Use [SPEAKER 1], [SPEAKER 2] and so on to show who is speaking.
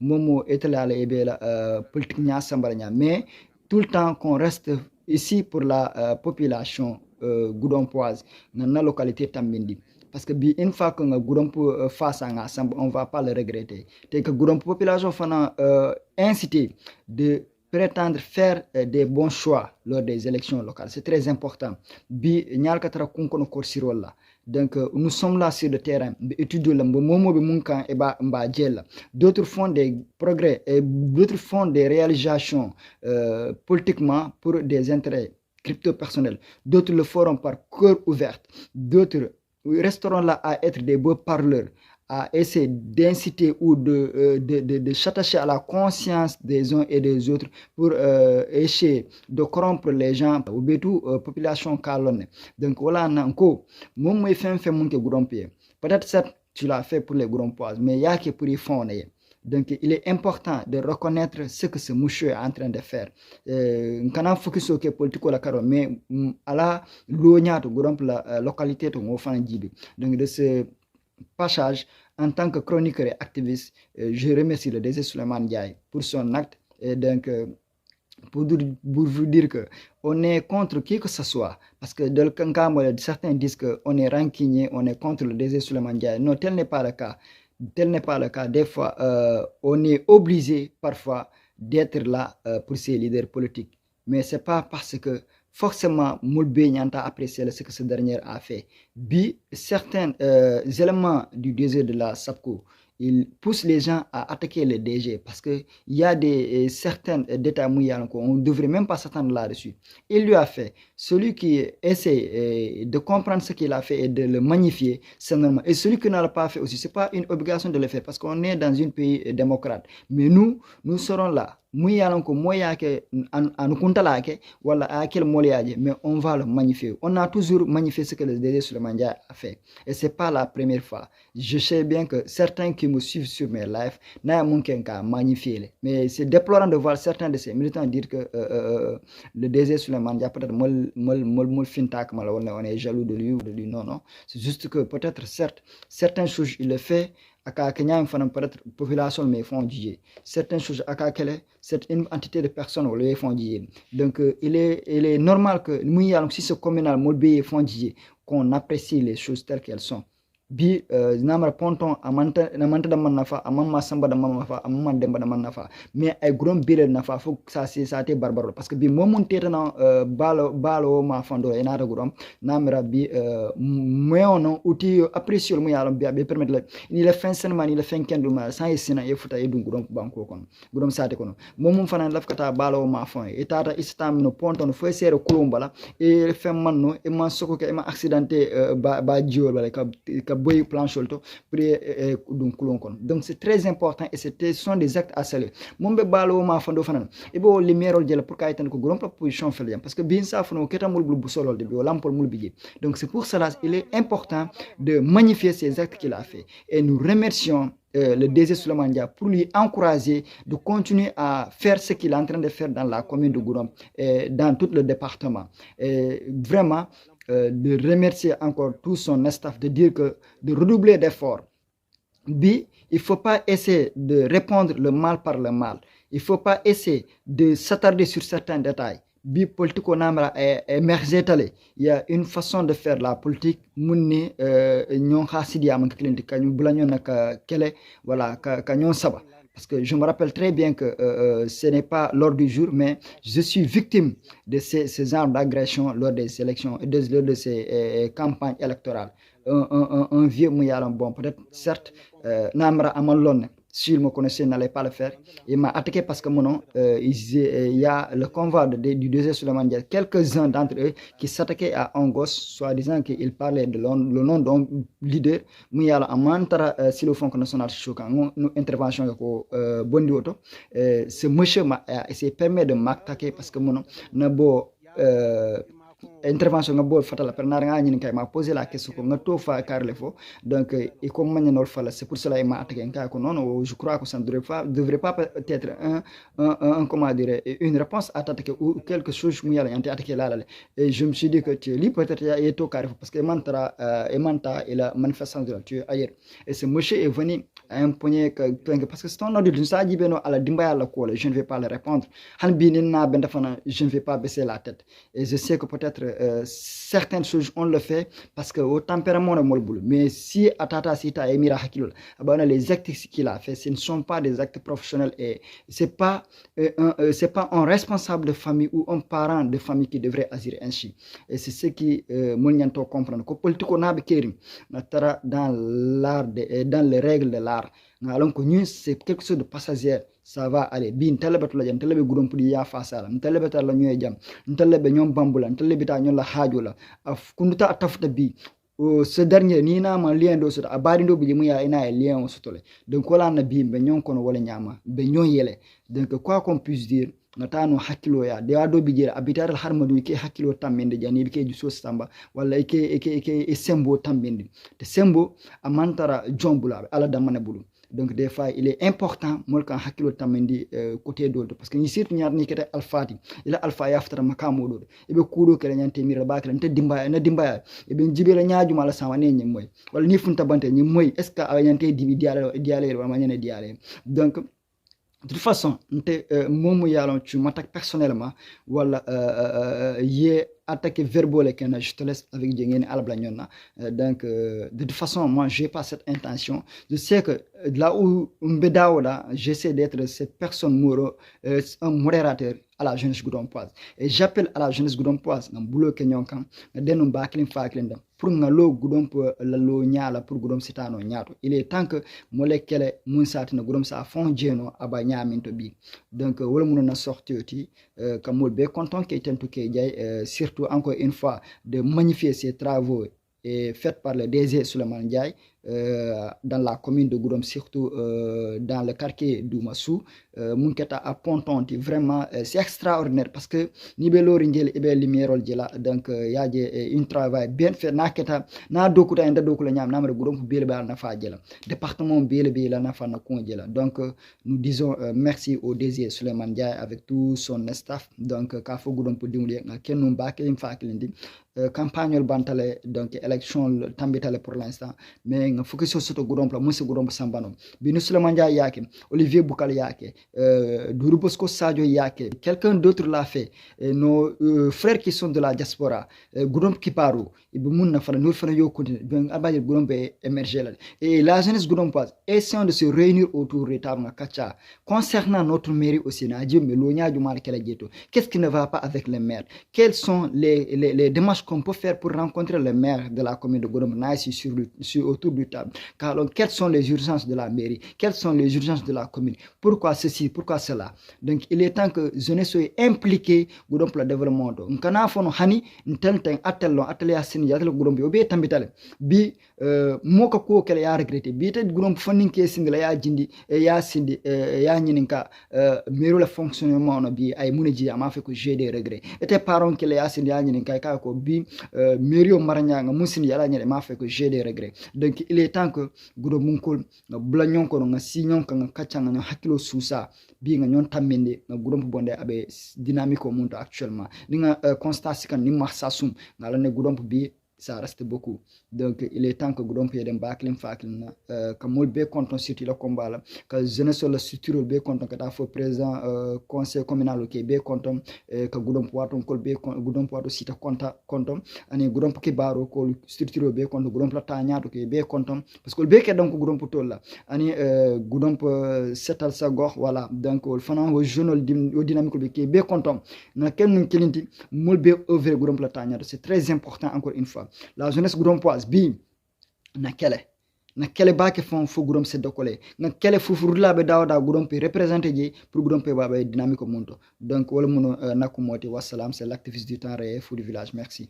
[SPEAKER 1] momo etala et la politique nya sambalanya mais tout le temps qu'on reste ici pour la population goudompoise dans la localité Tambindi. Parce que une fois que nous avons face à ensemble, on ne va pas le regretter. C'est que la population incité de prétendre faire des bons choix lors des élections locales. C'est très important. Donc, nous sommes là sur le terrain, d'autres font des progrès, et d'autres font des réalisations politiquement pour des intérêts crypto-personnels. D'autres le feront par cœur ouvert. D'autres resteront là à être des beaux parleurs, à essayer d'inciter ou de s'attacher à la conscience des uns et des autres pour essayer de corrompre les gens ou tout population calonne. Donc voilà, nanko, mon moi fait mon que gourompier. Peut-être ça tu l'as fait pour les gourompoises, mais il y a qui pour y fond. Donc, il est important de reconnaître ce que ce monsieur est en train de faire. Quand on focus sur le politique, mais à la localité, donc de ce passage, en tant que chroniqueur et activiste, je remercie le DG Souleymane Ndiaye pour son acte. Et donc, pour vous dire que on est contre qui que ce soit, parce que dans le cas, certains disent qu'on est rancunier, on est contre le DG Souleymane Ndiaye. Non, tel n'est pas le cas. Tel n'est pas le cas. Des fois, on est obligé parfois d'être là pour ces leaders politiques. Mais ce n'est pas parce que forcément, Moulbe Nyanta apprécié ce que ce dernier a fait. Certains éléments du désir de la SAPCO, il pousse les gens à attaquer le DG parce qu'il y a certains détails mouillants qu'on ne devrait même pas s'attendre là-dessus. Il lui a fait. Celui qui essaie de comprendre ce qu'il a fait et de le magnifier, c'est normal. Et celui qui ne l'a pas fait aussi, ce n'est pas une obligation de le faire parce qu'on est dans un pays démocrate. Mais nous serons là. Mais on va le magnifier. On a toujours magnifié ce que le DG Souleymane Ndiaye a fait. Et ce n'est pas la première fois. Je sais bien que certains qui me suivent sur mes lives n'ont qu'à magnifier. Mais c'est déplorant de voir certains de ces militants dire que le DG Souleymane Ndiaye peut-être on est jaloux de lui ou de lui. Non, non. C'est juste que peut-être certaines choses il le fait. Peut-être population mais font juger certaines choses cette une entité de personnes le font juger. Donc il est normal que nous si ce communal molbe font juger qu'on apprécie les choses telles qu'elles sont. Namara ponton amanta da nafa amama samba da nafa amama demba da nafa mais ay grom bire nafa faut ça c'est barbare parce que momon teta na balo ma fando e nata grom namara moyono outil apprécier mo yalam be permettre la ni la fin semaine ni la fin kendul ma sans yesina e futa e dum grom banko kon grom sate kono momon fanan lafkata balo ma fon e tata istam no ponton fo sere kulumbala e fem manno e man soko ke e ma accidenté ba jiol bala ka boy plan cholto donc c'est très important et ce sont des actes à saluer mombe balo ma fando fanan e bo lumière djel pour kaytan ko grom proposition feliam parce que bien ça fano keta mul bu solol de bi lampol mul biji donc c'est pour cela il est important de magnifier ces actes qu'il a fait et nous remercions le DG Souleymane Ndiaye pour lui encourager de continuer à faire ce qu'il est en train de faire dans la commune de Goudomp et dans tout le département et vraiment de remercier encore tout son staff, de dire que de redoubler d'efforts. Il ne faut pas essayer de répondre le mal par le mal. Il ne faut pas essayer de s'attarder sur certains détails. Politique il y a une façon de faire la politique. Parce que je me rappelle très bien que ce n'est pas l'ordre du jour, mais je suis victime de ces armes d'agression lors des élections, lors de ces campagnes électorales. Un vieux mouillant, bon, peut-être, certes, Namra Amalon, s'il me connaissait, n'allait pas le faire. Il m'a attaqué parce que mon nom, il y a le convoi du deuxième Souleymane Ndiaye, quelques-uns d'entre eux qui s'attaquaient à un gosse, soi-disant qu'il parlait de le nom d'un leader. Mais il y a un mantra, si le Fonds national choquant, une intervention bondi auto. Ce monsieur s'est permis de m'attaquer parce que mon nom n'a beau. Intervention nga bol fatala per nar nga ñin kay ma poser la question ko nga to fa carle fo donc et comme magnanol fala c'est pour cela il m'a attaqué nga ko non je crois que ça ne devrait pas être un comment dire une réponse attaquée ou quelque chose mu yalla yanté attaqué là et je me suis dit que tu li peut-être il est to carre parce que manta et la manifestation de tu ailleurs et ce monsieur est venu à un poignet parce que c'est un adulte ça dit beno ala dimbaya la ko je ne vais pas le répondre han bi ni na ben dafa je ne vais pas baisser la tête et je sais que peut-être certaines choses on le fait parce que au tempérament de molbul mais si atata sita emira hakilul abana les actes qu'il a fait ce ne sont pas des actes professionnels et c'est pas un responsable de famille ou un parent de famille qui devrait agir ainsi et c'est ce qui molnyanto comprendre ko politiko nabe kerim na tara dans l'art dans les règles de l'art ngalon ko ñun c'est quelque chose de passager ça va aller bin talabatu la jam talabe gudom pudi ya fasala talabata la ñoy jam talabe ñom bambula talabita ñon la haaju la af kunduta tafuta bi ce dernier ni na ma lien do sota abari ndo bi mu ya ina lien o sotole donc wala na bi be ñon kono wala ñama be ñon yele donc quoi qu'on puisse dire natano hakkilo ya de ado bi jere abitar al harmadu ke hakkilo tambende jani bi ke ju so samba wala ke sembo tambende te sembo amantara jombula ala damane bulu donc des fois il est important molka hakkilo tamendi côté do parce que ni sirtu ñaar ni kete alfati ila alfa yaftara makamo do ibe kudo kele ñante mira bakala nte dimba na dimba ibe jibela ñaajuma la sama ne ñi moy wala ni funta bante ñi moy est ce que a ñante dibi diale wala ñane diale donc de toute façon momu yalon tu m'attaques personnellement wala yé attaquer verbal et je te laisse avec Djengene Alblanyona. Donc, de toute façon, moi, j'ai pas cette intention. Je sais que là où Mbedaola, j'essaie d'être cette personne un modérateur à la jeunesse goudampoise. Et j'appelle à la jeunesse goudampoise, dans le boulot kenyonkan, dans baklin faklin, pour nga lo goudampo la lo nyala pour goudam sitano nyato. Il est temps que molekele munsati na goudam sa fond djeno aba nyaminto bi. Donc, wala mouno na sorti oti, comme molbe content qu'il y ait surtout encore une fois de magnifier ces travaux faits par le DG Souleymane Ndiaye dans la commune de Goudomp, surtout dans le quartier d'Oumassou. Munketa a pontonti vraiment c'est extraordinaire parce que nibelo ringel ebe lumière djela donc y a un travail bien fait naketa na dokuta enda dokula nyam namre Goudomp bele bal na fa djela département bele bele na fa na kon djela donc nous disons merci au DG Souleymane Ndiaye avec tout son staff donc ka fo Goudomp dimuli nga kenum ba kelim fa kelindi campagne bantale donc élection tambitale pour l'instant mais nga focus sur Goudomp la monsieur Goudomp sambano binu Souleymane Ndiaye yake Olivier Boukal yake Doudou Bosco Sadio yake quelqu'un d'autre l'a fait nos frères qui sont de la diaspora Goudomp Kiparu ibu munna fana nur fana yo continue ben abaje Goudomp émerger et la jeunesse goudampoise essayons de se réunir autour de table kacha concernant notre mairie aussi na Dieu melonia du mal kala jeto qu'est-ce qui ne va pas avec les maires quelles sont les démarches qu'on peut faire pour rencontrer le maire de la commune de Goudomp sur autour du table car alors, quelles sont les urgences de la mairie quelles sont les urgences de la commune pourquoi ceci pourquoi cela donc il est temps que jeunesse soit impliquée Goudomp le développement donc kana fono hani ntenten atello atelier sin yatel Goudomp obe tambitale bi moko ko kele ya regretter bi te Goudomp fanning ke singla ya jindi e ya sindi ya nyininka mairie le fonctionnement no bi ay muneji ama fait que j'ai des regrets et tes parents kele ya sindi ya nyininka ka ko bi mairie o maranya nga musini yala nyere ma fait que j'ai des regrets donc il est temps que Goudomp munkol nga blanyon ko nga signon ka nga kachanga nga hakilo susa bi nga nyon tamende nga Goudomp bonde abe dynamique au monde actuellement ni nga constat kan ni marsasum nga la ne Goudomp bi ça reste beaucoup donc il est temps que Goudomp yedem baklin faklin ka mol be content surtout le combat là que jeunesse la structure be content que ta fo président conseil communal OK be content que Goudomp waton kol be Goudomp wato sita content ani Goudomp ki baro ko structure be content Goudomp la tañato ke be content parce que be ke donc Goudomp tol la ani Goudomp setal sa gox voilà donc fana au journal au dynamique be ke be content na ken kelinti mol be over Goudomp la tañato c'est très important encore une fois la jeunesse goudampoise bi na kele bake fon fo Goudomp se dokole na kele fufurula be dawda Goudomp représenter ji pour Goudomp baba dynamique au monde donc wala muno nakumoti wassalam c'est l'activiste du temps réel fou du village merci